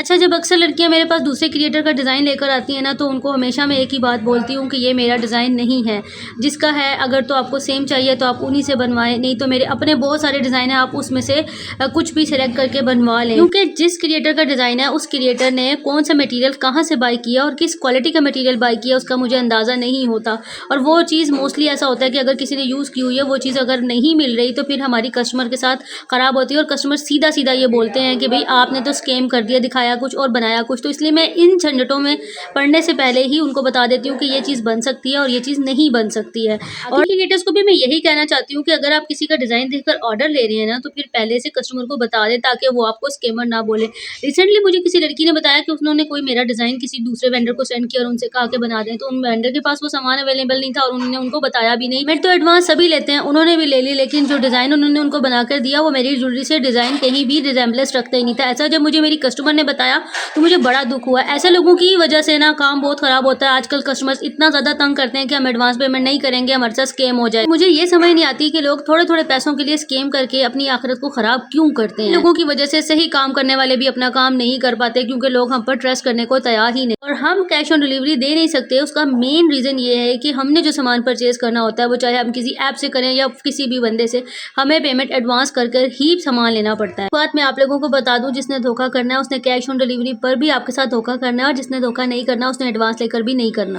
अच्छा, जब अक्सर लड़कियां मेरे पास दूसरे क्रिएटर का डिज़ाइन लेकर आती हैं ना, तो उनको हमेशा मैं एक ही बात बोलती हूँ कि ये मेरा डिज़ाइन नहीं है। जिसका है अगर तो आपको सेम चाहिए तो आप उन्हीं से बनवाएं, नहीं तो मेरे अपने बहुत सारे डिज़ाइन हैं, आप उसमें से कुछ भी सिलेक्ट करके बनवा लें। क्योंकि जिस क्रिएटर का डिज़ाइन है उस क्रिएटर ने कौन सा मटेरियल कहाँ से बाय किया और किस क्वालिटी का मटेरियल बाय किया उसका मुझे अंदाज़ा नहीं होता। और वो चीज़ मोस्टली ऐसा होता है कि अगर किसी ने यूज़ की हुई है वो चीज़ अगर नहीं मिल रही तो फिर हमारी कस्टमर के साथ ख़राब होती है, और कस्टमर सीधा सीधा ये बोलते हैं कि भाई आपने तो स्कैम कर दिया, दिखाया कुछ और बनाया कुछ। तो इसलिए मैं इन झंझटों में पढ़ने से पहले ही उनको बता देती हूँ कि ये चीज़ बन सकती है और ये चीज़ नहीं बन सकती है। और क्रिएटर्स को भी मैं यही कहना चाहती हूँ कि अगर आप किसी का डिज़ाइन देखकर ऑर्डर ले रहे हैं ना, तो फिर पहले से कस्टमर को बता दें ताकि वो आपको स्कैमर ना बोले। रिसेंटली मुझे किसी लड़की ने बताया कि उन्होंने कोई मेरा डिज़ाइन किसी दूसरे वेंडर को सेंड किया और उनसे कहा कि बना दें, तो उन वेंडर के पास वो सामान अवेलेबल नहीं था और उन्होंने उनको बताया भी नहीं। पेमेंट तो एडवांस सभी लेते हैं, उन्होंने भी ले ली, लेकिन जो डिज़ाइन उन्होंने उनको बनाकर दिया वो मेरी ज्वेलरी से डिज़ाइन कहीं भी रिजेम्बलेंस रखता ही नहीं था। ऐसा जब मुझे मेरी कस्टमर ने बताया तो मुझे बड़ा दुख हुआ। ऐसे लोगों की वजह से ना काम बहुत ख़राब होता है। आजकल कस्टमर्स इतना ज़्यादा तंग करते हैं कि हम एडवांस पेमेंट नहीं करेंगे, हमारे साथ स्कैम हो जाए। मुझे ये समझ नहीं आती कि लोग थोड़े थोड़े पैसों के लिए स्कैम करके अपनी आखिरत को ख़राब क्यों करते हैं। लोगों की वजह से सही काम करने वाले भी अपना काम नहीं कर पाते क्योंकि लोग हम पर ट्रस्ट करने को तैयार ही नहीं, और हम कैश ऑन डिलीवरी दे नहीं सकते। उसका मेन रीज़न ये है कि हमने जो सामान परचेज करना होता है वो चाहे हम किसी ऐप से करें या किसी भी बंदे से, हमें पेमेंट एडवांस कर कर ही सामान लेना पड़ता है। बात मैं आप लोगों को बता दूं, जिसने धोखा करना है उसने कैश ऑन डिलीवरी पर भी आपके साथ धोखा करना है, और जिसने धोखा नहीं करना उसने एडवांस लेकर भी नहीं करना।